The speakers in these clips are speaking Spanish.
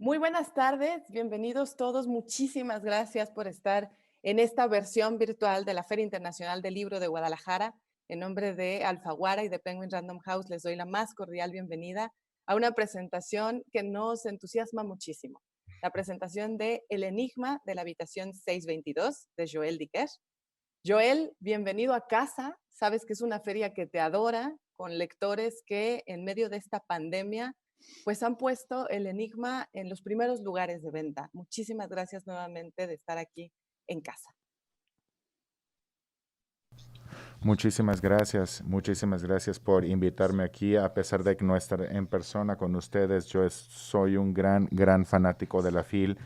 Muy buenas tardes, bienvenidos todos. Muchísimas gracias por estar en esta versión virtual de la Feria Internacional del Libro de Guadalajara. En nombre de Alfaguara y de Penguin Random House les doy la más cordial bienvenida a una presentación que nos entusiasma muchísimo. La presentación de El Enigma de la Habitación 622 de Joel Dicker. Joel, bienvenido a casa. Sabes que es una feria que te adora, con lectores que en medio de esta pandemia pues han puesto el enigma en los primeros lugares de venta. Muchísimas gracias nuevamente de estar aquí en casa. Muchísimas gracias por invitarme aquí, a pesar de que no estar en persona con ustedes. Soy un gran fanático de la FIL.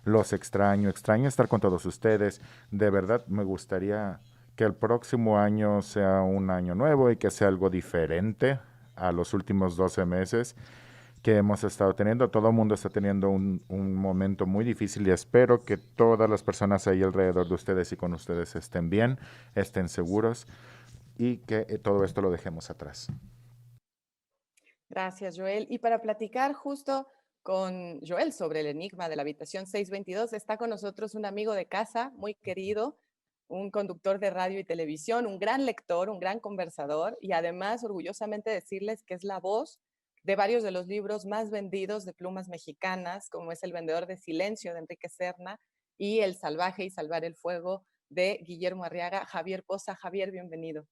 Los extraño estar con todos ustedes. De verdad me gustaría que el próximo año sea un año nuevo y que sea algo diferente a los últimos 12 meses que hemos estado teniendo. Todo el mundo está teniendo un momento muy difícil y espero que todas las personas ahí alrededor de ustedes y con ustedes estén bien, estén seguros y que todo esto lo dejemos atrás. Gracias, Joel. Y para platicar justo con Joel sobre el enigma de la habitación 622, está con nosotros un amigo de casa muy querido, un conductor de radio y televisión, un gran lector, un gran conversador y además orgullosamente decirles que es la voz de varios de los libros más vendidos de plumas mexicanas, como es El vendedor de silencio de Enrique Serna y El salvaje y salvar el fuego de Guillermo Arriaga. Javier Poza. Javier, bienvenido.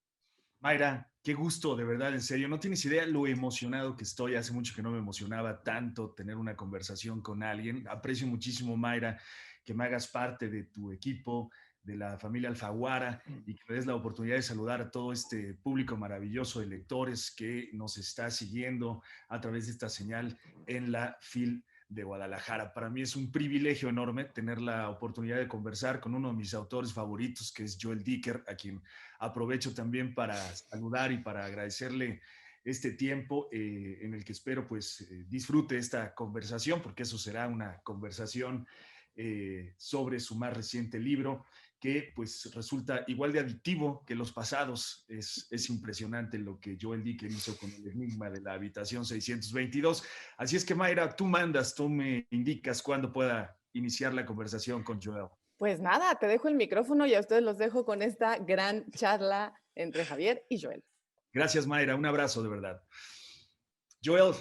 Mayra, qué gusto, de verdad, en serio. No tienes idea lo emocionado que estoy. Hace mucho que no me emocionaba tanto tener una conversación con alguien. Aprecio muchísimo, Mayra, que me hagas parte de tu equipo, de la familia Alfaguara, y que me des la oportunidad de saludar a todo este público maravilloso de lectores que nos está siguiendo a través de esta señal en la FIL de Guadalajara. Para mí es un privilegio enorme tener la oportunidad de conversar con uno de mis autores favoritos, que es Joel Dicker, a quien aprovecho también para saludar y para agradecerle este tiempo en el que espero pues disfrute esta conversación, porque eso será una conversación sobre su más reciente libro, que pues resulta igual de adictivo que los pasados. Es impresionante lo que Joel Dicker hizo con el enigma de la habitación 622. Así es que, Mayra, tú mandas, tú me indicas cuándo pueda iniciar la conversación con Joel. Pues nada, te dejo el micrófono y a ustedes los dejo con esta gran charla entre Javier y Joel. Gracias, Mayra. Un abrazo, de verdad. Joel,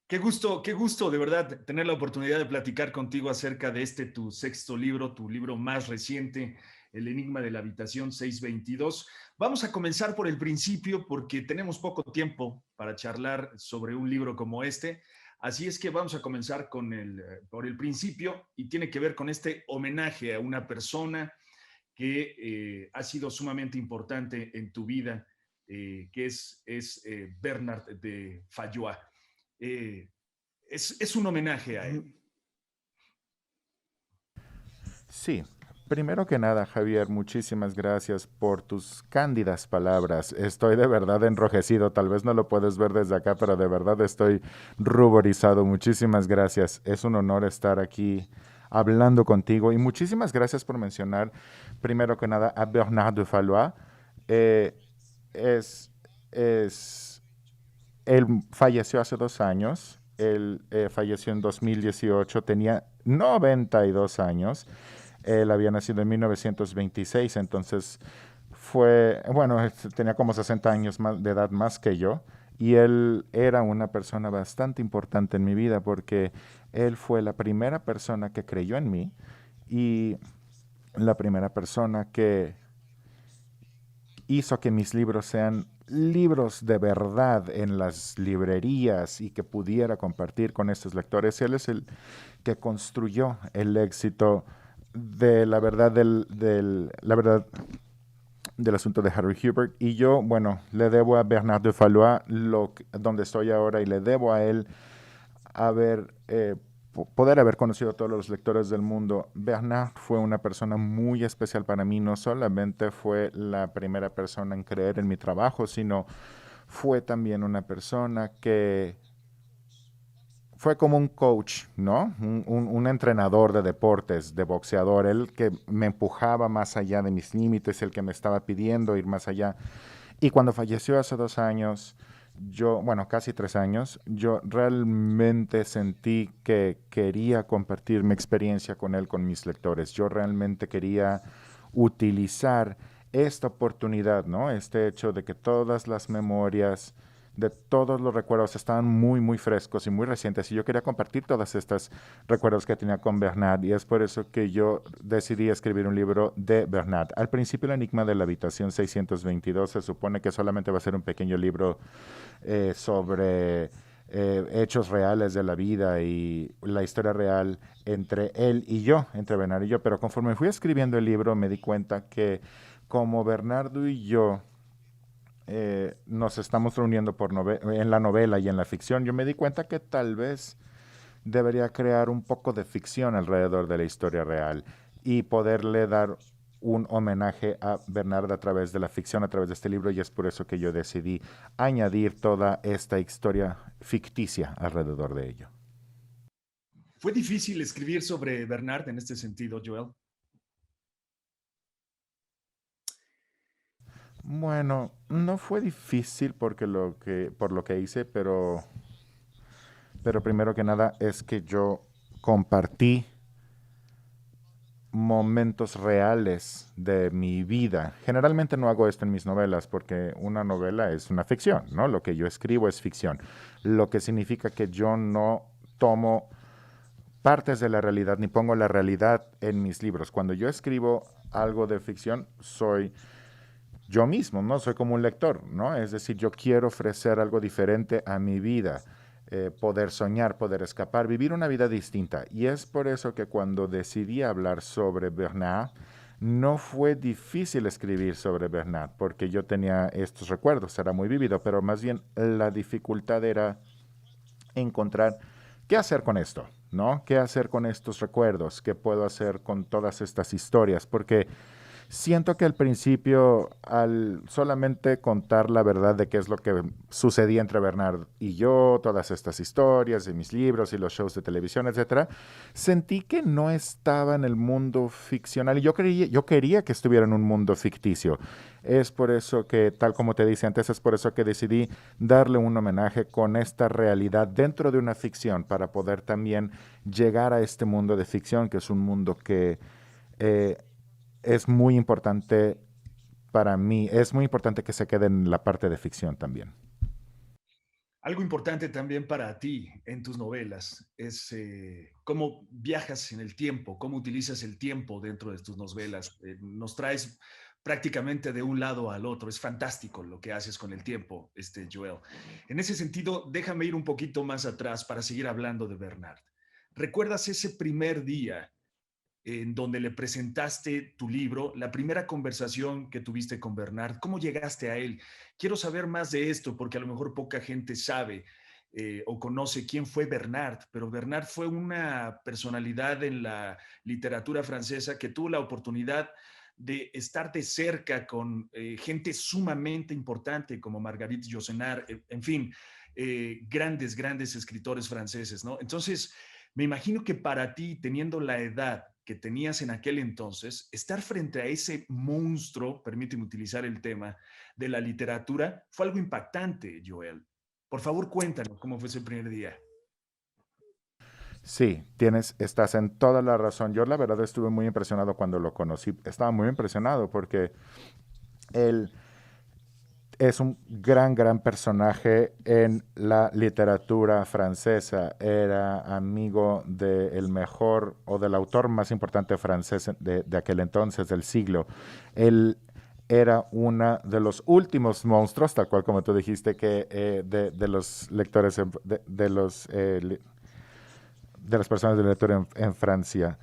qué gusto de verdad tener la oportunidad de platicar contigo acerca de este tu sexto libro, tu libro más reciente, El Enigma de la Habitación 622. Vamos a comenzar por el principio porque tenemos poco tiempo para charlar sobre un libro como este. Así es que vamos a comenzar por el principio, y tiene que ver con este homenaje a una persona que ha sido sumamente importante en tu vida, que es Bernard de Fallois. Eh, es un homenaje a él. Sí, primero que nada, Javier, muchísimas gracias por tus cándidas palabras. Estoy de verdad enrojecido, tal vez no lo puedes ver desde acá, pero de verdad estoy ruborizado. Muchísimas gracias. Es un honor estar aquí hablando contigo y muchísimas gracias por mencionar, primero que nada, a Bernard de Fallois. Eh, es, es Él falleció hace 2 años. Él falleció en 2018, tenía 92 años. Él había nacido en 1926, entonces tenía como 60 años más de edad más que yo. Y él era una persona bastante importante en mi vida porque él fue la primera persona que creyó en mí y la primera persona que hizo que mis libros sean libros de verdad en las librerías y que pudiera compartir con estos lectores. Él es el que construyó el éxito de la verdad la verdad del asunto de Harry Hubert. Y yo, bueno, le debo a Bernard de Fallois donde estoy ahora, y le debo a él haber poder haber conocido a todos los lectores del mundo. Bernard fue una persona muy especial para mí. No solamente fue la primera persona en creer en mi trabajo, sino fue también una persona que fue como un coach, ¿no? Un entrenador de deportes, de boxeador, el que me empujaba más allá de mis límites, el que me estaba pidiendo ir más allá. Y cuando falleció hace 2 años, bueno, casi 3 años, yo realmente sentí que quería compartir mi experiencia con él, con mis lectores. Yo realmente quería utilizar esta oportunidad, ¿no? Este hecho de que todas las memorias, de todos los recuerdos estaban muy, muy frescos y muy recientes. Y yo quería compartir todos estos recuerdos que tenía con Bernard. Y es por eso que yo decidí escribir un libro de Bernard. Al principio, El Enigma de la Habitación 622 se supone que solamente va a ser un pequeño libro sobre hechos reales de la vida y la historia real entre él y yo, entre Bernardo y yo. Pero conforme fui escribiendo el libro me di cuenta que como Bernardo y yo nos estamos reuniendo en la novela y en la ficción, yo me di cuenta que tal vez debería crear un poco de ficción alrededor de la historia real y poderle dar un homenaje a Bernard a través de la ficción, a través de este libro, y es por eso que yo decidí añadir toda esta historia ficticia alrededor de ello. ¿Fue difícil escribir sobre Bernard en este sentido, Joel? Bueno, no fue difícil por lo que hice, pero primero que nada es que yo compartí momentos reales de mi vida. Generalmente no hago esto en mis novelas porque una novela es una ficción, ¿no? Lo que yo escribo es ficción, lo que significa que yo no tomo partes de la realidad ni pongo la realidad en mis libros. Cuando yo escribo algo de ficción, soy yo mismo, ¿no? Soy como un lector, ¿no? Es decir, yo quiero ofrecer algo diferente a mi vida, poder soñar, poder escapar, vivir una vida distinta. Y es por eso que cuando decidí hablar sobre Bernard, no fue difícil escribir sobre Bernard, porque yo tenía estos recuerdos, era muy vívido, pero más bien la dificultad era encontrar qué hacer con esto, ¿no? ¿Qué hacer con estos recuerdos? ¿Qué puedo hacer con todas estas historias? Porque siento que al principio, al solamente contar la verdad de qué es lo que sucedía entre Bernard y yo, todas estas historias de mis libros y los shows de televisión, etcétera, sentí que no estaba en el mundo ficcional y yo quería que estuviera en un mundo ficticio. Es por eso que, tal como te dije antes, es por eso que decidí darle un homenaje con esta realidad dentro de una ficción para poder también llegar a este mundo de ficción, que es un mundo que eh, es muy importante para mí, es muy importante que se quede en la parte de ficción también. Algo importante también para ti en tus novelas es cómo viajas en el tiempo, cómo utilizas el tiempo dentro de tus novelas. Nos traes prácticamente de un lado al otro. Es fantástico lo que haces con el tiempo, Joel. En ese sentido, déjame ir un poquito más atrás para seguir hablando de Bernard. ¿Recuerdas ese primer día en donde le presentaste tu libro, la primera conversación que tuviste con Bernard? ¿Cómo llegaste a él? Quiero saber más de esto porque a lo mejor poca gente sabe o conoce quién fue Bernard, pero Bernard fue una personalidad en la literatura francesa que tuvo la oportunidad de estar de cerca con gente sumamente importante como Marguerite Yourcenar, en fin, grandes, grandes escritores franceses, ¿no? Entonces, me imagino que para ti, teniendo la edad que tenías en aquel entonces, estar frente a ese monstruo, permíteme utilizar el tema, de la literatura, fue algo impactante, Joel. Por favor, cuéntanos cómo fue ese primer día. Sí, estás en toda la razón. Yo la verdad estuve muy impresionado cuando lo conocí. Estaba muy impresionado porque él es un gran, gran personaje en la literatura francesa. Era amigo del mejor o del autor más importante francés de aquel entonces, del siglo. Él era uno de los últimos monstruos, tal cual como tú dijiste, que de los lectores, de las personas de lectura en Francia.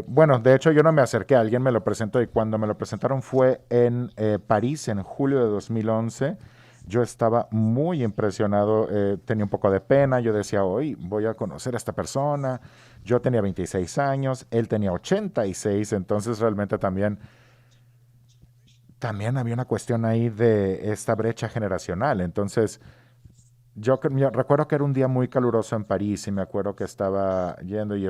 Bueno, de hecho yo no me acerqué, alguien me lo presentó y cuando me lo presentaron fue en París en julio de 2011. Yo estaba muy impresionado, tenía un poco de pena, yo decía, hoy voy a conocer a esta persona. Yo tenía 26 años, él tenía 86, entonces realmente también había una cuestión ahí de esta brecha generacional. Entonces Yo recuerdo que era un día muy caluroso en París y me acuerdo que estaba yendo y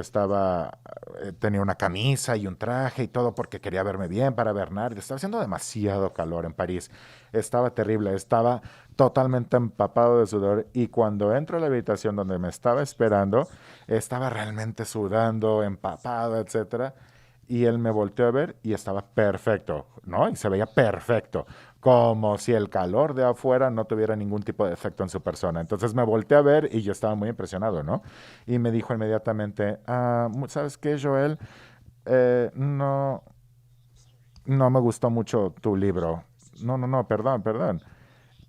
tenía una camisa y un traje y todo porque quería verme bien para Bernard. Estaba haciendo demasiado calor en París. Estaba terrible, estaba totalmente empapado de sudor y cuando entro a la habitación donde me estaba esperando, estaba realmente sudando, empapado, etcétera. Y él me volteó a ver y estaba perfecto, ¿no? Y se veía perfecto, como si el calor de afuera no tuviera ningún tipo de efecto en su persona. Entonces me volteé a ver y yo estaba muy impresionado, ¿no? Y me dijo inmediatamente, ¿sabes qué, Joel? No, no me gustó mucho tu libro. No, no, no, perdón, perdón.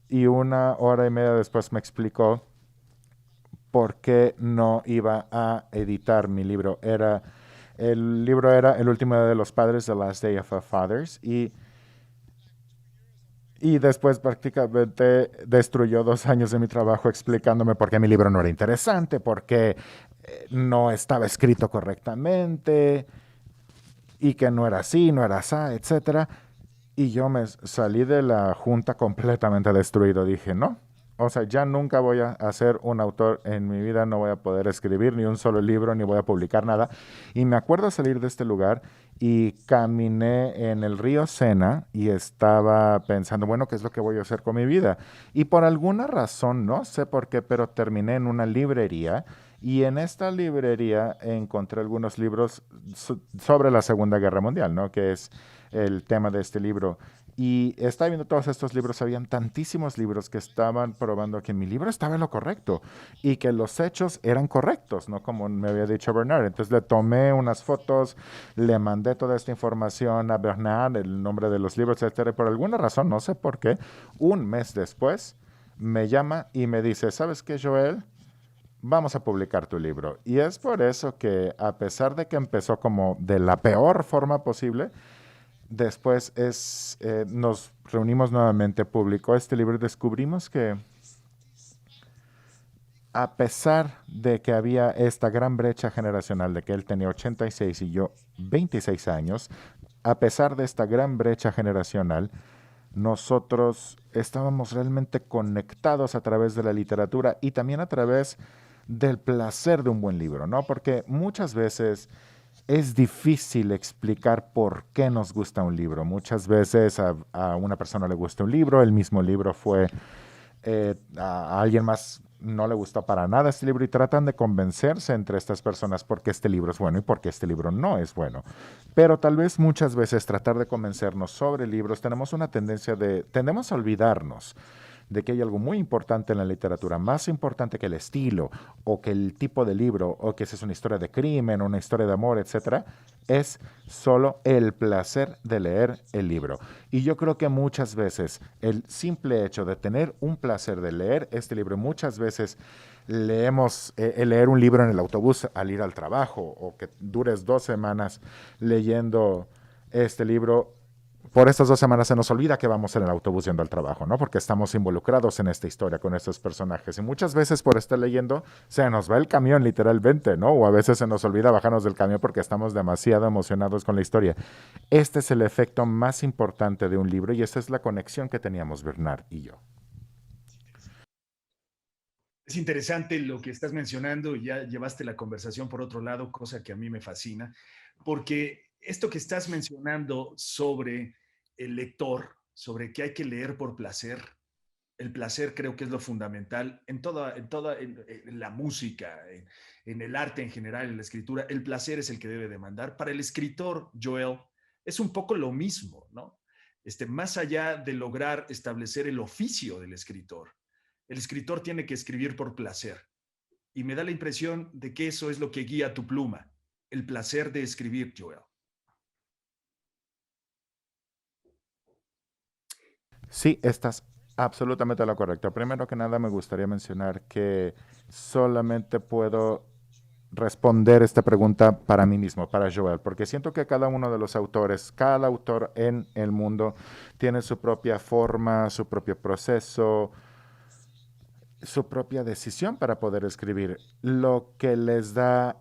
Y una hora y media después me explicó por qué no iba a editar mi libro. El libro era El último de los padres, The Last Day of Our Fathers, y después prácticamente destruyó 2 años de mi trabajo explicándome por qué mi libro no era interesante, por qué no estaba escrito correctamente y que no era así, no era así, etcétera. Y yo me salí de la junta completamente destruido. Dije, no, o sea, ya nunca voy a ser un autor en mi vida, no voy a poder escribir ni un solo libro, ni voy a publicar nada. Y me acuerdo salir de este lugar y caminé en el río Sena y estaba pensando, bueno, ¿qué es lo que voy a hacer con mi vida? Y por alguna razón, no sé por qué, pero terminé en una librería y en esta librería encontré algunos libros sobre la Segunda Guerra Mundial, ¿no? Que es el tema de este libro. Y estaba viendo todos estos libros, habían tantísimos libros que estaban probando que mi libro estaba en lo correcto y que los hechos eran correctos, ¿no? Como me había dicho Bernard. Entonces le tomé unas fotos, le mandé toda esta información a Bernard, el nombre de los libros, etcétera. Y por alguna razón, no sé por qué, un mes después me llama y me dice, ¿sabes qué, Joel? Vamos a publicar tu libro. Y es por eso que, a pesar de que empezó como de la peor forma posible, después nos reunimos nuevamente, publicó este libro y descubrimos que a pesar de que había esta gran brecha generacional, de que él tenía 86 y yo 26 años, a pesar de esta gran brecha generacional, nosotros estábamos realmente conectados a través de la literatura y también a través del placer de un buen libro, ¿no? Porque muchas veces es difícil explicar por qué nos gusta un libro. Muchas veces a una persona le gusta un libro, el mismo libro fue, a alguien más no le gustó para nada este libro y tratan de convencerse entre estas personas porque este libro es bueno y porque este libro no es bueno. Pero tal vez muchas veces tratar de convencernos sobre libros tenemos una tendemos a olvidarnos de que hay algo muy importante en la literatura, más importante que el estilo o que el tipo de libro o que si es una historia de crimen o una historia de amor, etcétera, es solo el placer de leer el libro. Y yo creo que muchas veces el simple hecho de tener un placer de leer este libro, muchas veces leer un libro en el autobús al ir al trabajo o que dures 2 semanas leyendo este libro, por estas 2 semanas se nos olvida que vamos en el autobús yendo al trabajo, ¿no? Porque estamos involucrados en esta historia con estos personajes. Y muchas veces por estar leyendo se nos va el camión literalmente, ¿no? O a veces se nos olvida bajarnos del camión porque estamos demasiado emocionados con la historia. Este es el efecto más importante de un libro y esa es la conexión que teníamos Bernard y yo. Es interesante lo que estás mencionando y ya llevaste la conversación por otro lado, cosa que a mí me fascina, porque esto que estás mencionando sobre el lector, sobre que hay que leer por placer, el placer creo que es lo fundamental en la música, en el arte en general, en la escritura. El placer es el que debe demandar. Para el escritor, Joel, es un poco lo mismo, ¿no? Más allá de lograr establecer el oficio del escritor, el escritor tiene que escribir por placer. Y me da la impresión de que eso es lo que guía tu pluma, el placer de escribir, Joel. Sí, estás absolutamente lo correcto. Primero que nada, me gustaría mencionar que solamente puedo responder esta pregunta para mí mismo, para Joel, porque siento que cada uno de los autores, cada autor en el mundo tiene su propia forma, su propio proceso, su propia decisión para poder escribir, lo que les da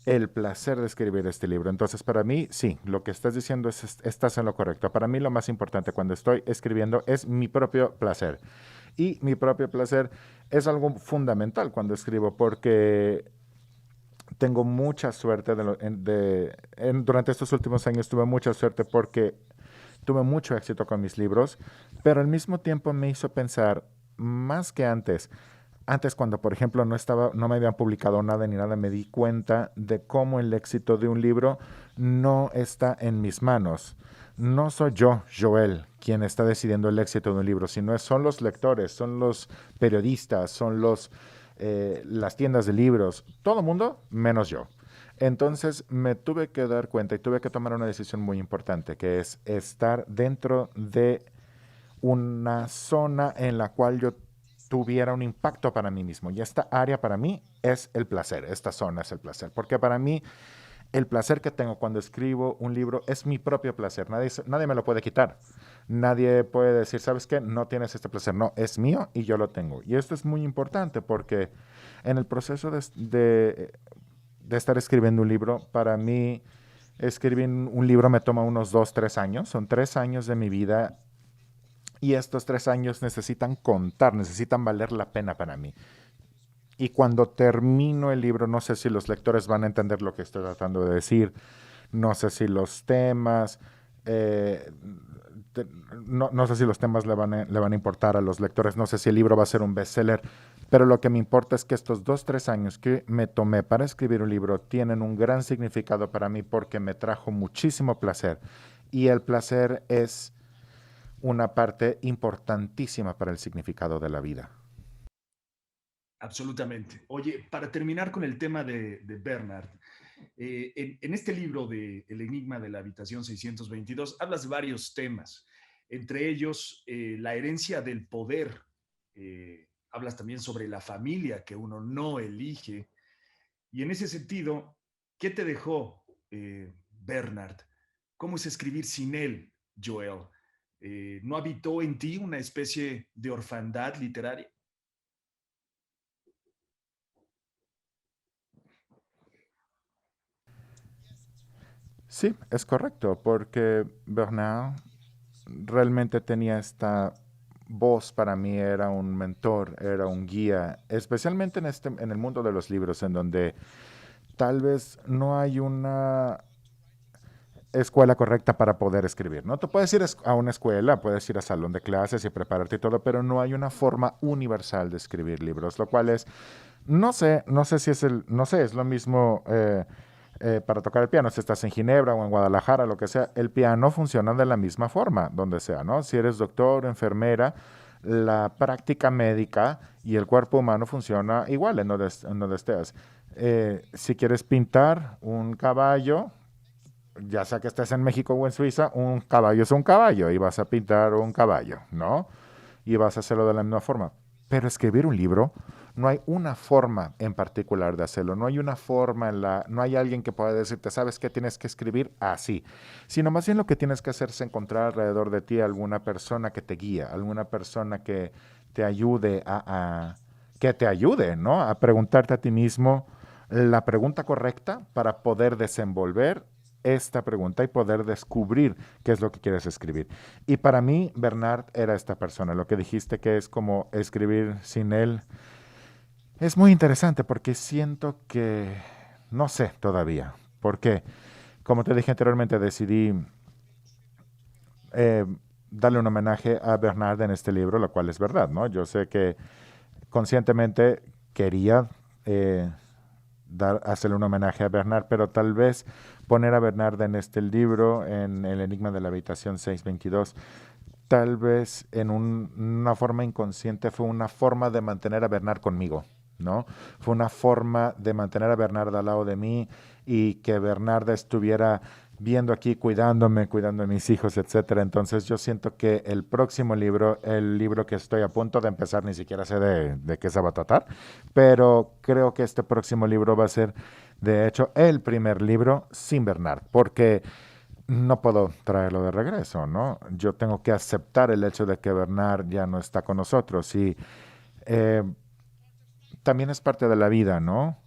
el placer de escribir este libro. Entonces, para mí, sí, lo que estás diciendo estás en lo correcto. Para mí lo más importante cuando estoy escribiendo es mi propio placer. y mi propio placer es algo fundamental cuando escribo porque tengo mucha suerte durante estos últimos años tuve mucha suerte porque tuve mucho éxito con mis libros, pero al mismo tiempo me hizo pensar más que antes. Antes cuando, por ejemplo, no me habían publicado nada ni nada, me di cuenta de cómo el éxito de un libro no está en mis manos. No soy yo, Joel, quien está decidiendo el éxito de un libro, son los lectores, son los periodistas, las tiendas de libros, todo el mundo menos yo. Entonces me tuve que dar cuenta y tuve que tomar una decisión muy importante, que es estar dentro de una zona en la cual yo tuviera un impacto para mí mismo. Y esta área para mí es el placer, esta zona es el placer, porque para mí el placer que tengo cuando escribo un libro es mi propio placer, nadie me lo puede quitar. Nadie puede decir, ¿sabes qué? No tienes este placer. No, es mío y yo lo tengo. Y esto es muy importante porque en el proceso de estar escribiendo un libro, para mí escribir un libro me toma unos 2, 3 años. Son 3 años de mi vida y estos 3 años necesitan contar, necesitan valer la pena para mí. Y cuando termino el libro, no sé si los lectores van a entender lo que estoy tratando de decir, no sé si los temas, eh, te- no sé si los temas le van a importar a los lectores, no sé si el libro va a ser un bestseller, pero lo que me importa es que estos 2, 3 años que me tomé para escribir un libro tienen un gran significado para mí porque me trajo muchísimo placer. Y el placer es una parte importantísima para el significado de la vida. Absolutamente. Oye, para terminar con el tema de Bernard, en este libro de El Enigma de la Habitación 622 hablas de varios temas, entre ellos la herencia del poder. Hablas también sobre la familia que uno no elige. Y en ese sentido, ¿qué te dejó Bernard? ¿Cómo es escribir sin él, Joel? ¿No habitó en ti una especie de orfandad literaria? Sí, es correcto, porque Bernard realmente tenía esta voz para mí, era un mentor, era un guía, especialmente en el mundo de los libros, en donde tal vez no hay una escuela correcta para poder escribir, ¿no? Tú puedes ir a una escuela, puedes ir a salón de clases y prepararte y todo, pero no hay una forma universal de escribir libros, lo cual es, no sé si no sé, es lo mismo para tocar el piano, si estás en Ginebra o en Guadalajara, lo que sea, el piano funciona de la misma forma, donde sea, ¿no? Si eres doctor, enfermera, la práctica médica y el cuerpo humano funciona igual en donde estés. Si quieres pintar un caballo, ya sea que estés en México o en Suiza, un caballo es un caballo y vas a pintar un caballo, ¿no? Y vas a hacerlo de la misma forma. Pero escribir un libro, no hay una forma en particular de hacerlo, no hay una forma no hay alguien que pueda decirte, ¿sabes qué tienes que escribir así? Sino más bien lo que tienes que hacer es encontrar alrededor de ti alguna persona que te guíe, alguna persona que te ayude que te ayude, ¿no? A preguntarte a ti mismo la pregunta correcta para poder desenvolver esta pregunta y poder descubrir qué es lo que quieres escribir. Y para mí, Bernard era esta persona. Lo que dijiste que es como escribir sin él es muy interesante porque siento que no sé todavía. Porque, como te dije anteriormente, decidí eh, darle un homenaje a Bernard en este libro, lo cual es verdad, ¿no? Yo sé que conscientemente quería eh, hacerle un homenaje a Bernard, pero tal vez poner a Bernard en este libro, en El Enigma de la Habitación 622, tal vez una forma inconsciente fue una forma de mantener a Bernard conmigo, ¿no? Fue una forma de mantener a Bernard al lado de mí y que Bernard estuviera viendo aquí, cuidándome, cuidando de mis hijos, etcétera. Entonces yo siento que el próximo libro, el libro que estoy a punto de empezar, ni siquiera sé de qué se va a tratar, pero creo que este próximo libro va a ser, de hecho, el primer libro sin Bernard, porque no puedo traerlo de regreso, ¿no? Yo tengo que aceptar el hecho de que Bernard ya no está con nosotros y eh, también es parte de la vida, ¿no?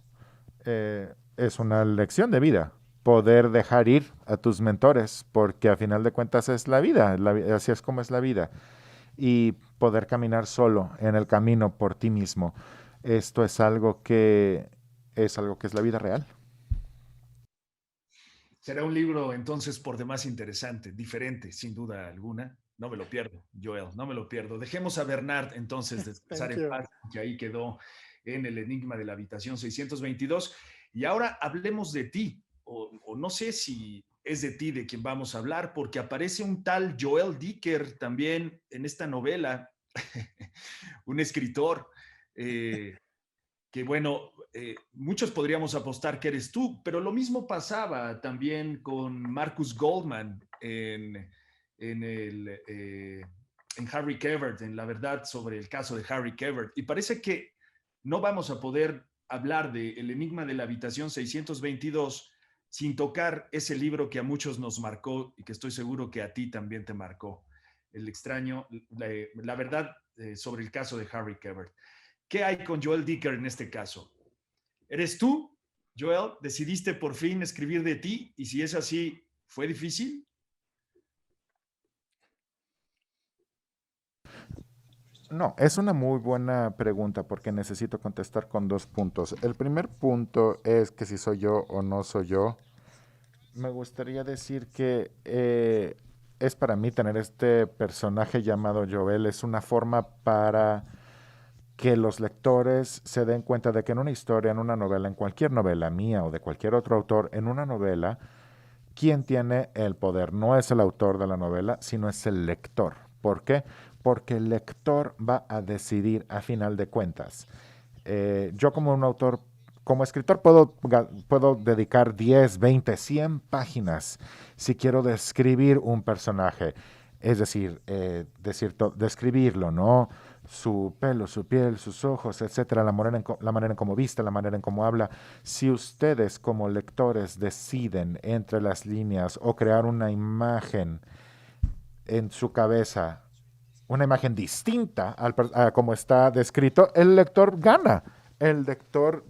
Es una lección de vida poder dejar ir a tus mentores, porque a final de cuentas es la vida, así es como es la vida. y poder caminar solo en el camino por ti mismo. Esto es algo que es la vida real. Será un libro entonces por demás interesante, diferente, sin duda alguna. No me lo pierdo, Joel, no me lo pierdo. Dejemos a Bernard entonces descansar Thank en you. paz, que ahí quedó en el enigma de la habitación 622. Y ahora hablemos de ti, o no sé si es de ti de quien vamos a hablar, porque aparece un tal Joel Dicker también en esta novela, un escritor. Eh, que bueno, muchos podríamos apostar que eres tú, pero lo mismo pasaba también con Marcus Goldman en Harry Quebert, en La Verdad sobre el caso de Harry Quebert. Y parece que no vamos a poder hablar de El Enigma de la Habitación 622 sin tocar ese libro que a muchos nos marcó y que estoy seguro que a ti también te marcó. El extraño, la verdad sobre el caso de Harry Quebert. ¿Qué hay con Joel Dicker en este caso? ¿Eres tú, Joel? ¿Decidiste por fin escribir de ti? Y si es así, ¿fue difícil? No, es una muy buena pregunta porque necesito contestar con dos puntos. El primer punto es que si soy yo o no soy yo. Me gustaría decir que es para mí tener este personaje llamado Joel, es una forma para que los lectores se den cuenta de que en una historia, en una novela, en cualquier novela mía o de cualquier otro autor, en una novela, quien tiene el poder no es el autor de la novela, sino es el lector. ¿Por qué? Porque el lector va a decidir a final de cuentas. Yo como un autor, como escritor, puedo dedicar 10, 20, 100 páginas si quiero describir un personaje. Es decir, describirlo, ¿no? Su pelo, su piel, sus ojos, etcétera, la manera en cómo viste, la manera en cómo habla. Si ustedes como lectores deciden entre las líneas o crear una imagen en su cabeza, una imagen distinta a como está descrito, el lector gana. El lector,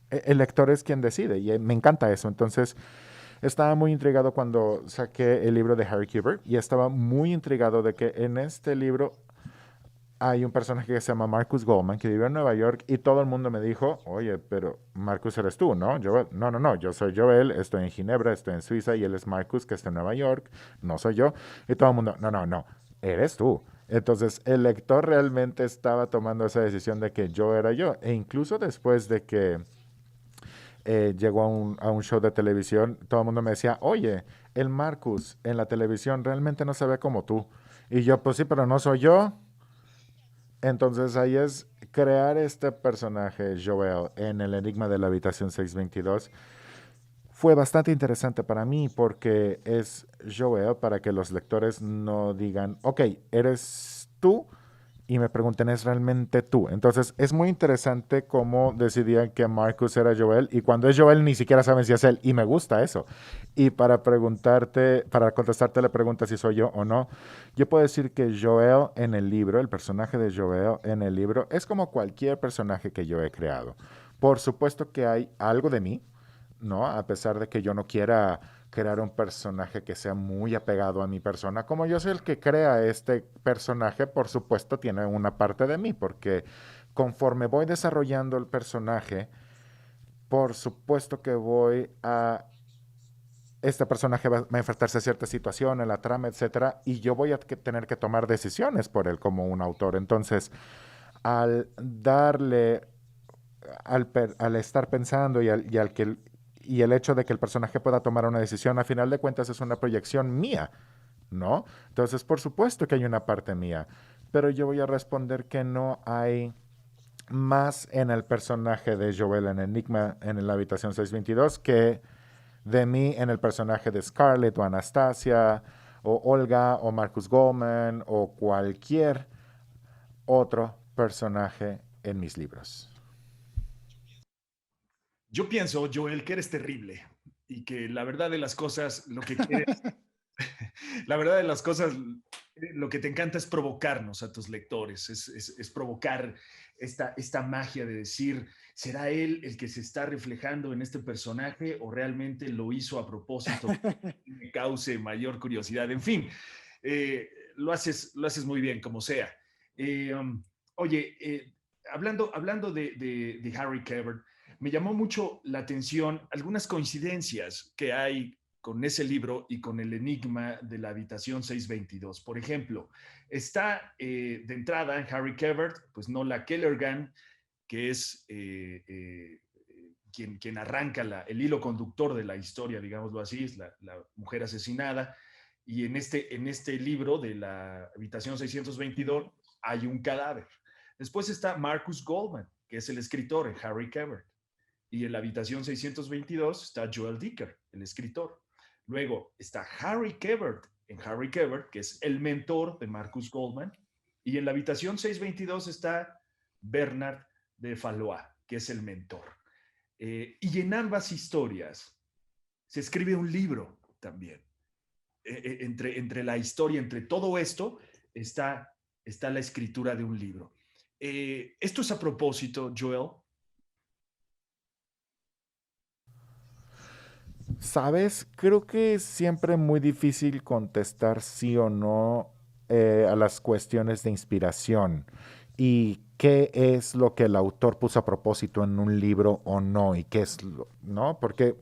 el lector es quien decide y me encanta eso. Entonces, estaba muy intrigado cuando saqué el libro de Harry Quebert y estaba muy intrigado de que en este libro hay un personaje que se llama Marcus Goldman que vive en Nueva York y todo el mundo me dijo, oye, pero Marcus eres tú, ¿no? Yo, no, no, no, yo soy Joel, estoy en Ginebra, estoy en Suiza y él es Marcus que está en Nueva York, no soy yo. Y todo el mundo, no, no, no, eres tú. Entonces el lector realmente estaba tomando esa decisión de que yo era yo. E incluso después de que llegó a un show de televisión, todo el mundo me decía, oye, el Marcus en la televisión realmente no se ve como tú. Y yo, pues sí, pero no soy yo. Entonces ahí es crear este personaje, Joel, en el Enigma de la Habitación 622. Fue bastante interesante para mí porque es Joel para que los lectores no digan, ok, eres tú y me pregunten, ¿es realmente tú? Entonces es muy interesante cómo decidían que Marcus era Joel y cuando es Joel ni siquiera saben si es él y me gusta eso. Y para contestarte la pregunta si soy yo o no, yo puedo decir que Joel en el libro, el personaje de Joel en el libro, es como cualquier personaje que yo he creado. Por supuesto que hay algo de mí, ¿no? A pesar de que yo no quiera crear un personaje que sea muy apegado a mi persona, como yo soy el que crea este personaje, por supuesto tiene una parte de mí, porque conforme voy desarrollando el personaje, por supuesto que este personaje va a enfrentarse a cierta situación en la trama, etcétera, y yo voy a tener que tomar decisiones por él como un autor. Entonces, al darle al estar pensando y el hecho de que el personaje pueda tomar una decisión, a final de cuentas es una proyección mía, ¿no? Entonces, por supuesto que hay una parte mía, pero yo voy a responder que no hay más en el personaje de Joel en Enigma en la habitación 622 que de mí en el personaje de Scarlett o Anastasia o Olga o Marcus Goldman o cualquier otro personaje en mis libros. Yo pienso, Joel, que eres terrible y que la verdad de las cosas, lo que quieres, la verdad de las cosas, lo que te encanta es provocarnos a tus lectores, es provocar esta magia de decir, ¿será él el que se está reflejando en este personaje o realmente lo hizo a propósito para que me cause mayor curiosidad? En fin, eh, lo haces muy bien, como sea. Oye, hablando de Harry Cabert, me llamó mucho la atención algunas coincidencias que hay con ese libro y con el enigma de la habitación 622. Por ejemplo, está de entrada en Harry Cabert, pues Nola Kellergan, que es quien arranca el hilo conductor de la historia, digámoslo así, es la mujer asesinada. Y en este libro de la habitación 622 hay un cadáver. Después está Marcus Goldman, que es el escritor en Harry Cabert. Y en la habitación 622 está Joel Dicker, el escritor. Luego está Harry Cabert en Harry Cabert, que es el mentor de Marcus Goldman. Y en la habitación 622 está Bernard de Valois, que es el mentor. Y en ambas historias se escribe un libro también. Entre la historia, entre todo esto, está la escritura de un libro. Esto es a propósito, Joel. ¿Sabes? Creo que es siempre muy difícil contestar sí o no a las cuestiones de inspiración y qué es lo que el autor puso a propósito en un libro o no y qué es, ¿no? Porque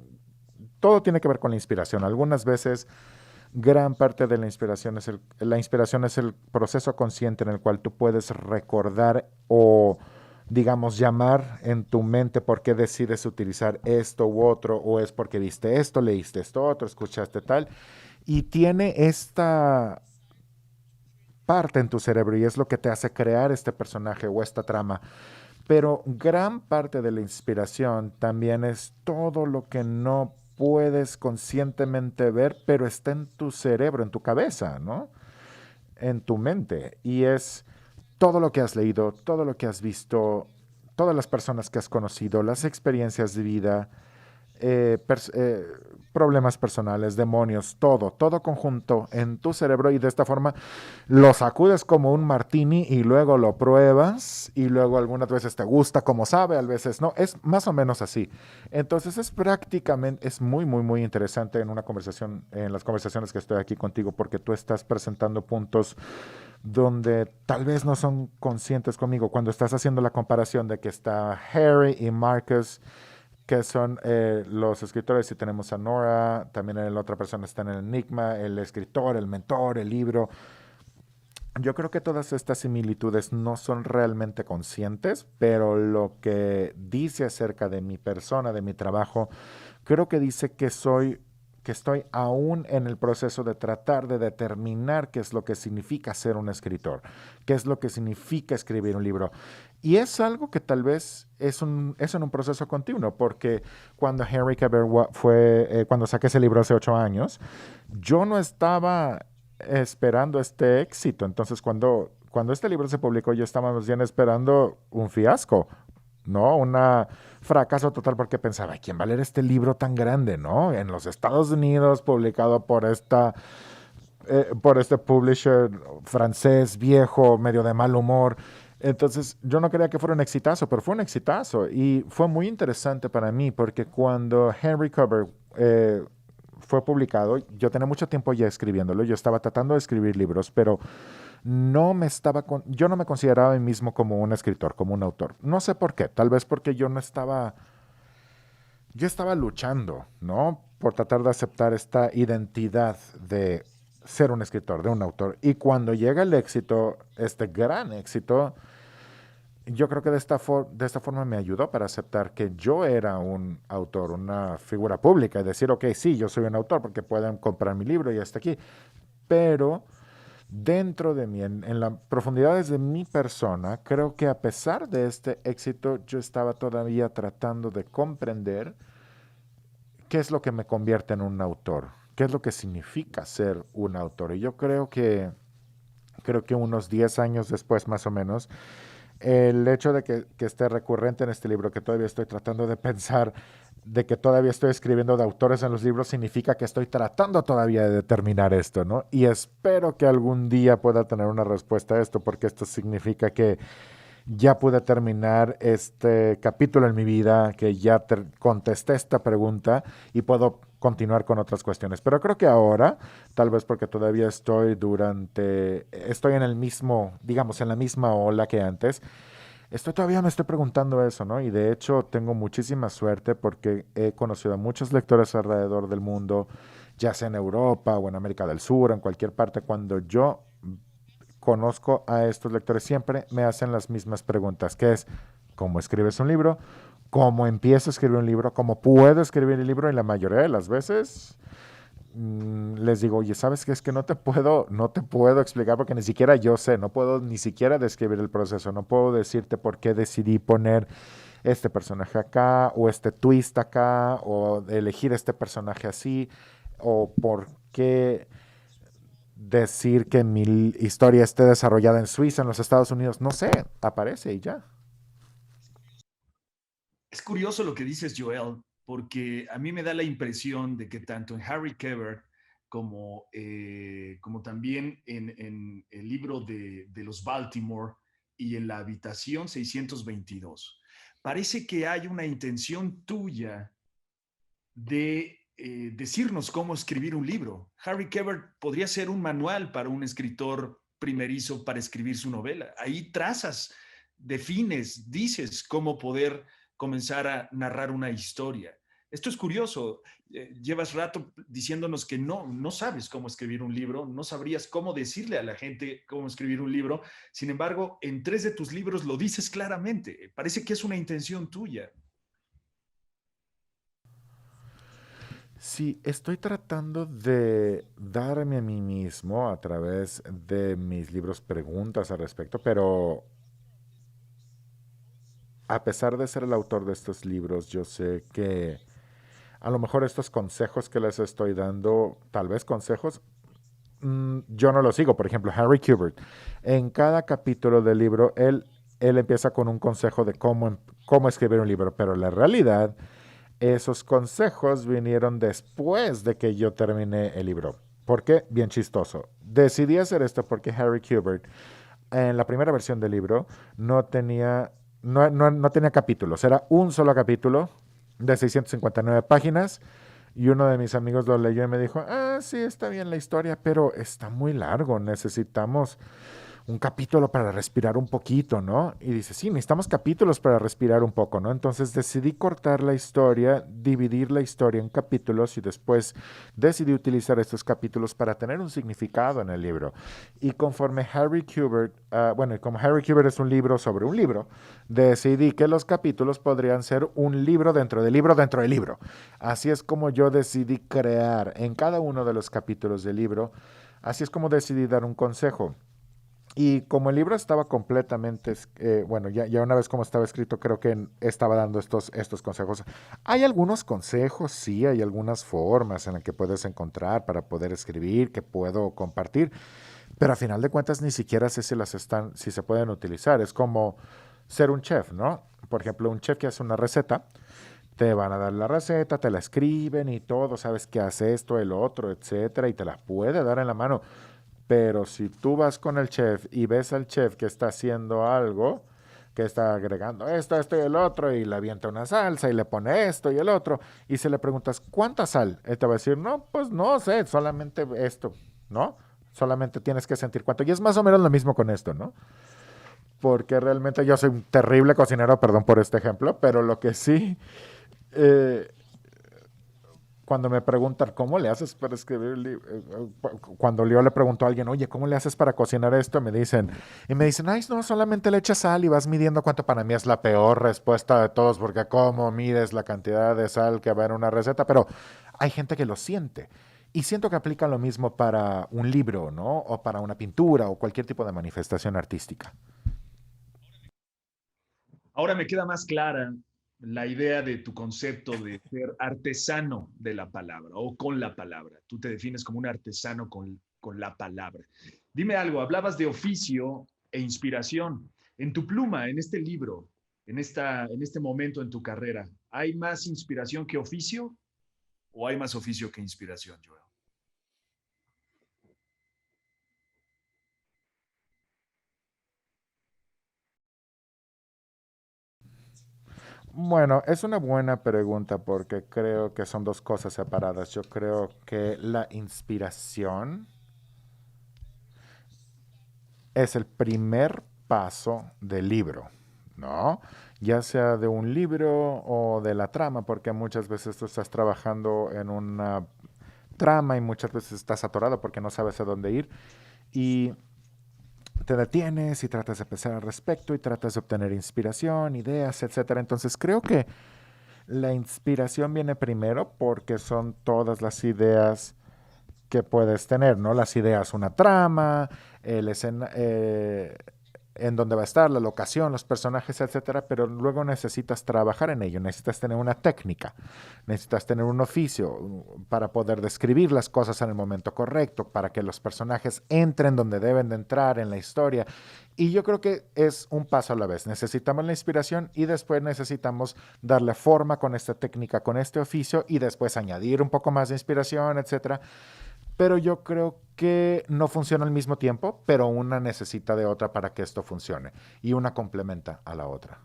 todo tiene que ver con la inspiración. Algunas veces gran parte de la inspiración es el proceso consciente en el cual tú puedes recordar o, digamos, llamar en tu mente por qué decides utilizar esto u otro, o es porque viste esto, leíste esto otro, escuchaste tal, y tiene esta parte en tu cerebro y es lo que te hace crear este personaje o esta trama. Pero gran parte de la inspiración también es todo lo que no puedes conscientemente ver, pero está en tu cerebro, en tu cabeza, ¿no? En tu mente. Y es todo lo que has leído, todo lo que has visto, todas las personas que has conocido, las experiencias de vida, problemas personales, demonios, todo conjunto en tu cerebro y de esta forma lo sacudes como un martini y luego lo pruebas y luego algunas veces te gusta como sabe, a veces no, es más o menos así. Entonces es prácticamente, es muy, muy, muy interesante en una conversación, en las conversaciones que estoy aquí contigo porque tú estás presentando puntos donde tal vez no son conscientes conmigo cuando estás haciendo la comparación de que está Harry y Marcus que son los escritores, y tenemos a Nora, también la otra persona está en el Enigma, el escritor, el mentor, el libro. Yo creo que todas estas similitudes no son realmente conscientes, pero lo que dice acerca de mi persona, de mi trabajo, creo que dice que estoy aún en el proceso de tratar de determinar qué es lo que significa ser un escritor, qué es lo que significa escribir un libro. Y es algo que tal vez es en un proceso continuo, porque cuando Henry Cavill cuando saqué ese libro hace 8 años, yo no estaba esperando este éxito. Entonces, cuando este libro se publicó, yo estaba más bien esperando un fiasco, ¿no? Un fracaso total porque pensaba, ¿quién va a leer este libro tan grande, ¿no? En los Estados Unidos, publicado por este publisher francés, viejo, medio de mal humor. Entonces, yo no quería que fuera un exitazo, pero fue un exitazo. Y fue muy interesante para mí porque cuando Henry Cover fue publicado, yo tenía mucho tiempo ya escribiéndolo, yo estaba tratando de escribir libros, pero yo no me consideraba a mí mismo como un escritor, como un autor. No sé por qué, tal vez porque yo estaba luchando, ¿no? Por tratar de aceptar esta identidad de ser un escritor, de un autor. Y cuando llega el éxito, este gran éxito, yo creo que de esta forma me ayudó para aceptar que yo era un autor, una figura pública, y decir, ok, sí, yo soy un autor porque pueden comprar mi libro y hasta aquí. Pero dentro de mí, en las profundidades de mi persona, creo que a pesar de este éxito, yo estaba todavía tratando de comprender qué es lo que me convierte en un autor, qué es lo que significa ser un autor. Y yo creo que unos 10 años después, más o menos, el hecho de que esté recurrente en este libro, que todavía estoy tratando de pensar, de que todavía estoy escribiendo de autores en los libros, significa que estoy tratando todavía de determinar esto, ¿no? Y espero que algún día pueda tener una respuesta a esto, porque esto significa que ya pude terminar este capítulo en mi vida, que ya contesté esta pregunta y puedo continuar con otras cuestiones. Pero creo que ahora, tal vez porque todavía estoy en el mismo, digamos, en la misma ola que antes, todavía me estoy preguntando eso, ¿no? Y de hecho tengo muchísima suerte porque he conocido a muchos lectores alrededor del mundo, ya sea en Europa o en América del Sur, en cualquier parte. Cuando yo conozco a estos lectores, siempre me hacen las mismas preguntas, que es, ¿cómo escribes un libro? ¿Cómo empiezo a escribir un libro? ¿Cómo puedo escribir el libro? Y la mayoría de las veces les digo, oye, ¿sabes qué? Es que no te puedo explicar porque ni siquiera yo sé, no puedo ni siquiera describir el proceso, no puedo decirte por qué decidí poner este personaje acá, o este twist acá, o elegir este personaje así, o por qué decir que mi historia esté desarrollada en Suiza, en los Estados Unidos, no sé, aparece y ya. Es curioso lo que dices, Joel, porque a mí me da la impresión de que tanto en Harry Quebert como también en el libro de los Baltimore y en la habitación 622, parece que hay una intención tuya de decirnos cómo escribir un libro. Harry Quebert podría ser un manual para un escritor primerizo para escribir su novela. Ahí trazas, defines, dices cómo poder comenzar a narrar una historia. Esto es curioso. Llevas rato diciéndonos que no sabes cómo escribir un libro, no sabrías cómo decirle a la gente cómo escribir un libro. Sin embargo, en 3 de tus libros lo dices claramente. Parece que es una intención tuya. Sí, estoy tratando de darme a mí mismo a través de mis libros preguntas al respecto, pero a pesar de ser el autor de estos libros, yo sé que a lo mejor estos consejos que les estoy dando, tal vez consejos, yo no los sigo. Por ejemplo, Harry Kubert, en cada capítulo del libro, él empieza con un consejo de cómo escribir un libro, pero la realidad, esos consejos vinieron después de que yo terminé el libro. ¿Por qué? Bien chistoso. Decidí hacer esto porque Harry Kubert, en la primera versión del libro, no tenía capítulos. Era un solo capítulo de 659 páginas. Y uno de mis amigos lo leyó y me dijo, sí, está bien la historia, pero está muy largo. Necesitamos un capítulo para respirar un poquito, ¿no? Y dice, sí, necesitamos capítulos para respirar un poco, ¿no? Entonces decidí cortar la historia, dividir la historia en capítulos y después decidí utilizar estos capítulos para tener un significado en el libro. Y conforme Harry Kubert, bueno, y como Harry Kubert es un libro sobre un libro, decidí que los capítulos podrían ser un libro dentro del libro dentro del libro. Así es como yo decidí crear en cada uno de los capítulos del libro, así es como decidí dar un consejo. Y como el libro estaba completamente, bueno, ya una vez como estaba escrito, creo que estaba dando estos consejos. Hay algunos consejos, sí, hay algunas formas en las que puedes encontrar para poder escribir, que puedo compartir, pero a final de cuentas ni siquiera sé si se pueden utilizar. Es como ser un chef, ¿no? Por ejemplo, un chef que hace una receta, te van a dar la receta, te la escriben y todo, sabes que hace esto, el otro, etcétera, y te la puede dar en la mano. Pero si tú vas con el chef y ves al chef que está haciendo algo, que está agregando esto y el otro, y le avienta una salsa y le pone esto y el otro, y si le preguntas, ¿cuánta sal? Él te va a decir, no, pues no sé, solamente esto, ¿no? Solamente tienes que sentir cuánto. Y es más o menos lo mismo con esto, ¿no? Porque realmente yo soy un terrible cocinero, perdón por este ejemplo, pero lo que sí, eh, cuando me preguntan, ¿cómo le haces para escribir el libro? Cuando yo le pregunto a alguien, oye, ¿cómo le haces para cocinar esto? Y me dicen, ay, no, solamente le echas sal y vas midiendo cuánto. Para mí es la peor respuesta de todos, porque ¿cómo mides la cantidad de sal que va en una receta? Pero hay gente que lo siente. Y siento que aplica lo mismo para un libro, ¿no? O para una pintura o cualquier tipo de manifestación artística. Ahora me queda más clara la idea de tu concepto de ser artesano de la palabra o con la palabra. Tú te defines como un artesano con la palabra. Dime algo, hablabas de oficio e inspiración. En tu pluma, en este libro, en este momento en tu carrera, ¿hay más inspiración que oficio o hay más oficio que inspiración, Joel? Bueno, es una buena pregunta porque creo que son dos cosas separadas. Yo creo que la inspiración es el primer paso del libro, ¿no? Ya sea de un libro o de la trama, porque muchas veces tú estás trabajando en una trama y muchas veces estás atorado porque no sabes a dónde ir y te detienes y tratas de pensar al respecto y tratas de obtener inspiración, ideas, etcétera. Entonces creo que la inspiración viene primero porque son todas las ideas que puedes tener, ¿no? Las ideas, una trama, el en dónde va a estar, la locación, los personajes, etcétera, pero luego necesitas trabajar en ello, necesitas tener una técnica, necesitas tener un oficio para poder describir las cosas en el momento correcto, para que los personajes entren donde deben de entrar en la historia. Y yo creo que es un paso a la vez. Necesitamos la inspiración y después necesitamos darle forma con esta técnica, con este oficio y después añadir un poco más de inspiración, etcétera. Pero yo creo que no funciona al mismo tiempo, pero una necesita de otra para que esto funcione y una complementa a la otra.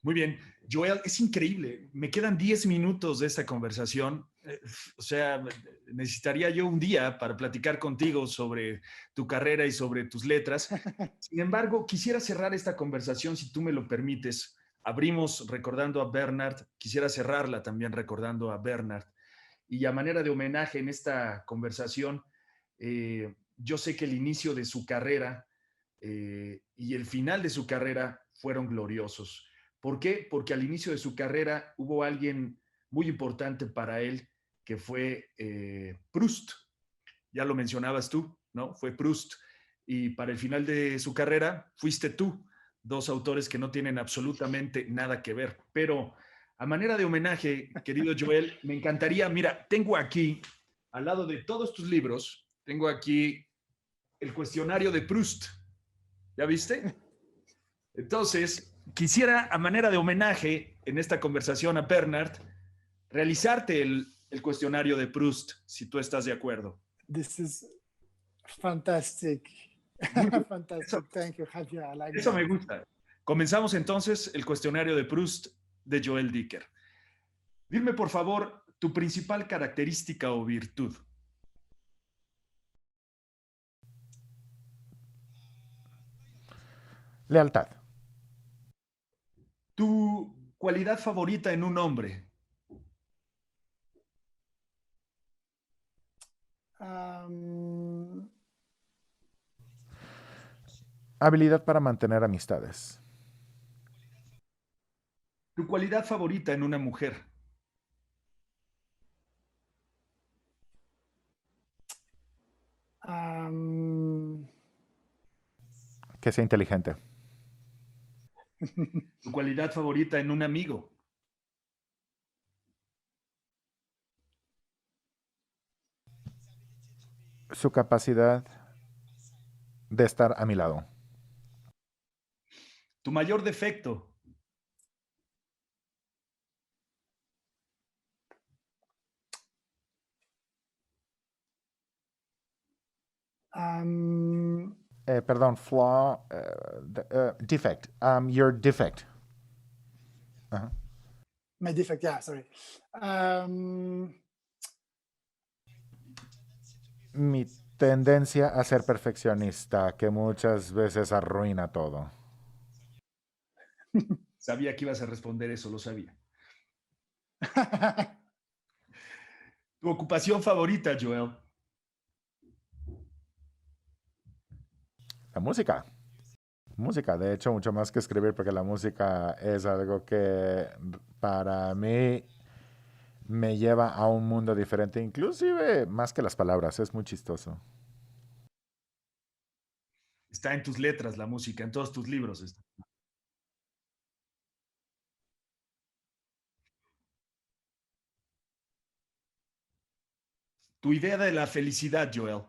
Muy bien. Joel, es increíble. Me quedan 10 minutos de esta conversación. O sea, necesitaría yo un día para platicar contigo sobre tu carrera y sobre tus letras. Sin embargo, quisiera cerrar esta conversación, si tú me lo permites. Abrimos recordando a Bernard. Quisiera cerrarla también recordando a Bernard. Y a manera de homenaje en esta conversación, yo sé que el inicio de su carrera y el final de su carrera fueron gloriosos. ¿Por qué? Porque al inicio de su carrera hubo alguien muy importante para él, que fue Proust. Ya lo mencionabas tú, ¿no? Fue Proust. Y para el final de su carrera fuiste tú, dos autores que no tienen absolutamente nada que ver. Pero a manera de homenaje, querido Joel, me encantaría, mira, tengo aquí, al lado de todos tus libros, tengo aquí el cuestionario de Proust. ¿Ya viste? Entonces, quisiera, a manera de homenaje en esta conversación a Bernard, realizarte el cuestionario de Proust, si tú estás de acuerdo. This is fantastic. Muy bien. Eso, Fantastic. Thank you, Javier. I like eso that. me gusta. Comenzamos entonces el cuestionario de Proust de Joel Dicker. Dime, por favor, tu principal característica o virtud. Lealtad. Tu cualidad favorita en un hombre. Um, Habilidad para mantener amistades. Tu cualidad favorita en una mujer. um, Que sea inteligente. Tu cualidad favorita en un amigo. Su capacidad de estar a mi lado. Tu mayor defecto. um, Perdón, flaw, defect. Your defect. Ajá. my defect, yeah, sorry. Mi tendencia a ser perfeccionista, que muchas veces arruina todo. Sabía que ibas a responder eso, lo sabía. Tu ocupación favorita, Joel. La música. Música, de hecho, mucho más que escribir, porque la música es algo que para mí me lleva a un mundo diferente, inclusive más que las palabras, es muy chistoso. Está en tus letras la música, en todos tus libros está. Tu idea de la felicidad, Joel.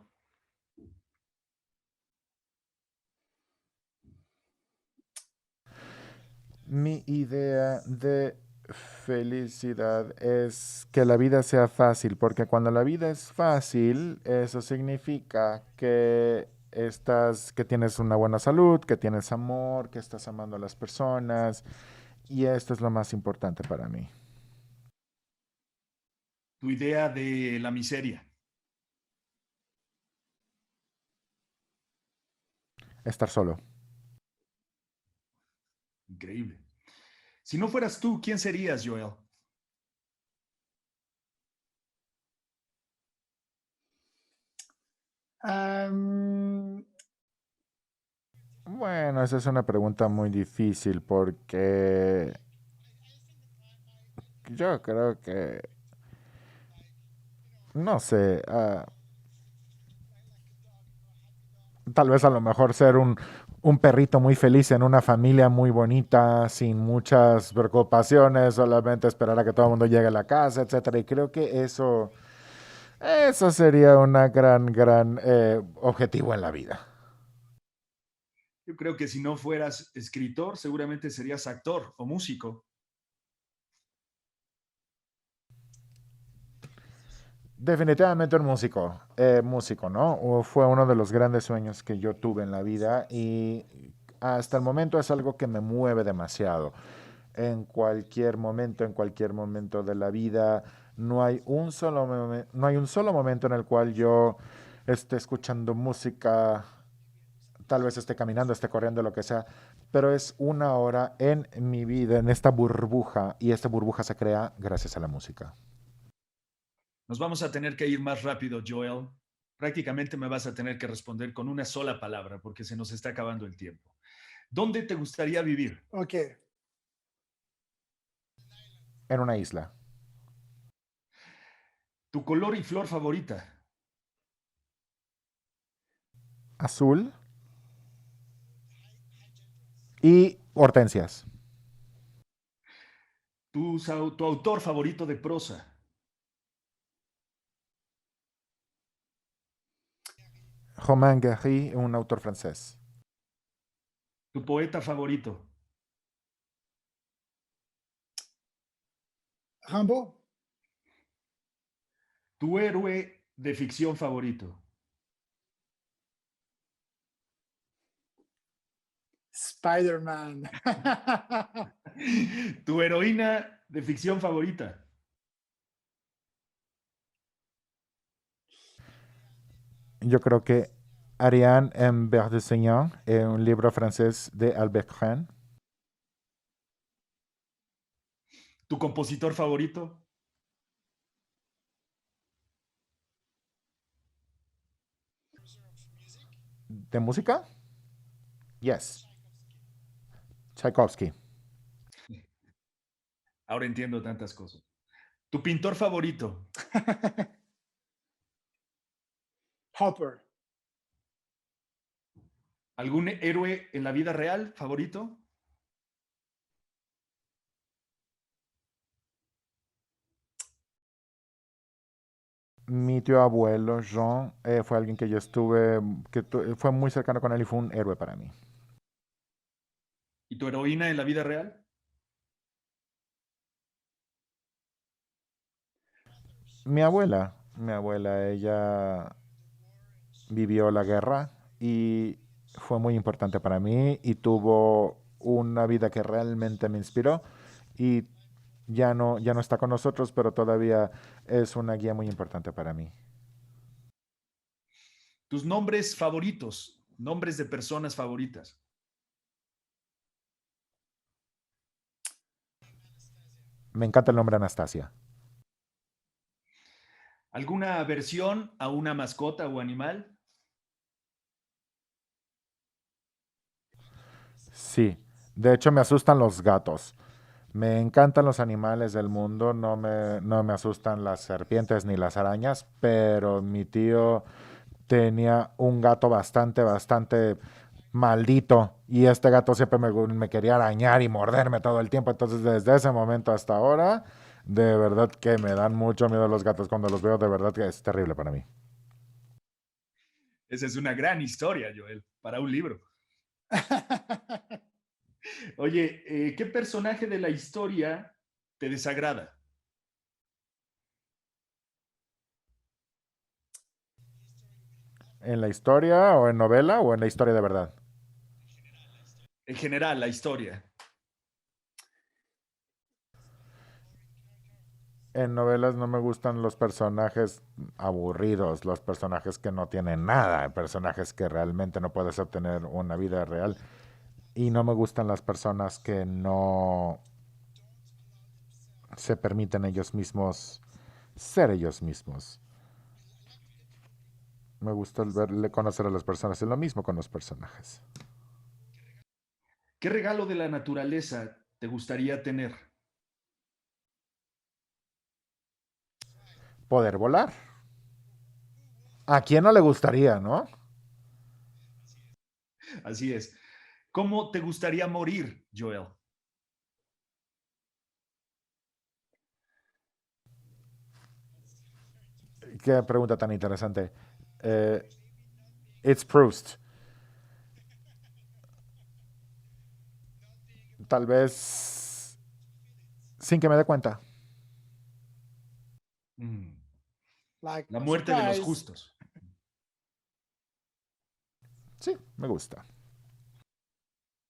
Mi idea de felicidad es que la vida sea fácil, porque cuando la vida es fácil, eso significa que estás, que tienes una buena salud, que tienes amor, que estás amando a las personas. Y esto es lo más importante para mí. Tu idea de la miseria. Estar solo. Increíble. Si no fueras tú, ¿quién serías, Joel? Um, Bueno, esa es una pregunta muy difícil porque yo creo que, no sé, tal vez a lo mejor ser un perrito muy feliz en una familia muy bonita, sin muchas preocupaciones, solamente esperar a que todo el mundo llegue a la casa, etcétera. Y creo que eso sería una gran objetivo en la vida. Yo creo que si no fueras escritor, seguramente serías actor o músico. Definitivamente un músico, músico, ¿no? Fue uno de los grandes sueños que yo tuve en la vida y hasta el momento es algo que me mueve demasiado. En cualquier momento de la vida, no hay un solo momento en el cual yo esté escuchando música, tal vez esté caminando, esté corriendo, lo que sea, pero es una hora en mi vida, en esta burbuja, y esta burbuja se crea gracias a la música. Nos vamos a tener que ir más rápido, Joel. Prácticamente me vas a tener que responder con una sola palabra porque se nos está acabando el tiempo. ¿Dónde te gustaría vivir? okay. En una isla. ¿Tu color y flor favorita? Azul y hortensias. ¿Tu autor favorito de prosa? Romain Gary, un autor francés. ¿Tu poeta favorito? Rambo, ¿Tu héroe de ficción favorito? Spider-Man. ¿Tu heroína de ficción favorita? Yo creo que Ariane en Berdesignan, un libro francés de Albert Camus. ¿Tu compositor favorito? ¿De música? Yes. Tchaikovsky. Ahora entiendo tantas cosas. ¿Tu pintor favorito? Hopper. ¿Algún héroe en la vida real favorito? Mi tío abuelo, Jean, fue alguien que yo estuve, fue muy cercano con él y fue un héroe para mí. ¿Y tu heroína en la vida real? Ella vivió la guerra y fue muy importante para mí y tuvo una vida que realmente me inspiró y ya no está con nosotros, pero todavía es una guía muy importante para mí. ¿Tus nombres favoritos? Nombres de personas favoritas. Me encanta el nombre Anastasia. ¿Alguna aversión a una mascota o animal? Sí, de hecho me asustan los gatos. Me encantan los animales del mundo, no me asustan las serpientes ni las arañas, pero mi tío tenía un gato bastante maldito y este gato siempre me quería arañar y morderme todo el tiempo. Entonces desde ese momento hasta ahora, de verdad que me dan mucho miedo los gatos cuando los veo, de verdad que es terrible para mí. Esa es una gran historia, Joel, para un libro. Oye, ¿qué personaje de la historia te desagrada? ¿En la historia o en novela o en la historia de verdad? En general, la historia. En novelas no me gustan los personajes aburridos, los personajes que no tienen nada, personajes que realmente no puedes obtener una vida real. Y no me gustan las personas que no se permiten ellos mismos ser ellos mismos. Me gusta conocer a las personas. Es lo mismo con los personajes. ¿Qué regalo de la naturaleza te gustaría tener? Poder volar. ¿A quién no le gustaría, no? Así es. ¿Cómo te gustaría morir, Joel? Qué pregunta tan interesante. It's Proust. Tal vez sin que me dé cuenta. Mm, Like La a muerte de los surprise. justos. Sí, me gusta.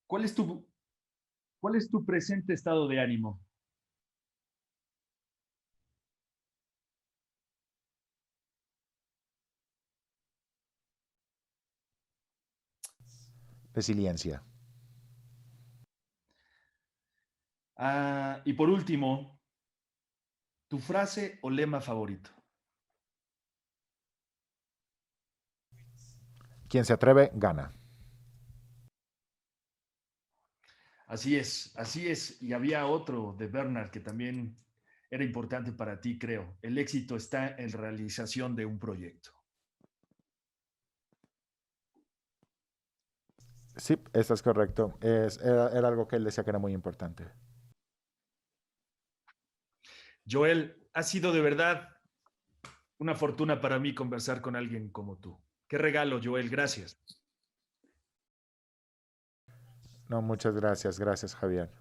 ¿Cuál es tu presente estado de ánimo? Resiliencia. Y por último, tu frase o lema favorito. Quien se atreve, gana. Así es, así es. Y había otro de Bernard que también era importante para ti, creo. El éxito está en la realización de un proyecto. Sí, eso es correcto. Era algo que él decía que era muy importante. Joel, ha sido de verdad una fortuna para mí conversar con alguien como tú. Qué regalo, Joel. Gracias. No, muchas gracias. Gracias, Javier.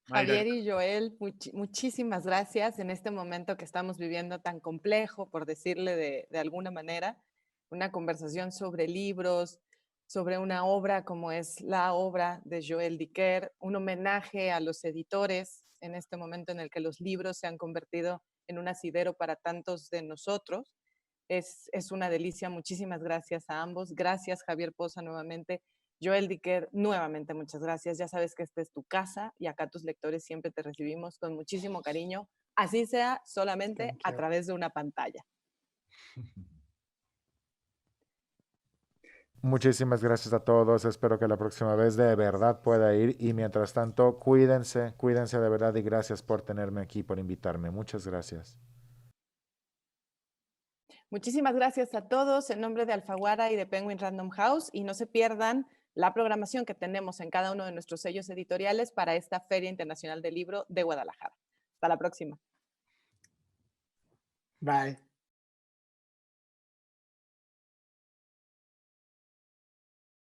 Mayra, Javier y Joel, muchísimas gracias en este momento que estamos viviendo tan complejo, por decirle de alguna manera, una conversación sobre libros, sobre una obra como es la obra de Joel Dicker, un homenaje a los editores en este momento en el que los libros se han convertido en un asidero para tantos de nosotros. Es una delicia. Muchísimas gracias a ambos. Gracias, Javier Poza, nuevamente. Joel Dicker, nuevamente muchas gracias. Ya sabes que esta es tu casa y acá tus lectores siempre te recibimos con muchísimo cariño, así sea solamente a través de una pantalla. Muchísimas gracias a todos. Espero que la próxima vez de verdad pueda ir. Y mientras tanto, cuídense, cuídense de verdad y gracias por tenerme aquí, por invitarme. Muchas gracias. Muchísimas gracias a todos en nombre de Alfaguara y de Penguin Random House, y no se pierdan la programación que tenemos en cada uno de nuestros sellos editoriales para esta Feria Internacional del Libro de Guadalajara. Hasta la próxima. Bye.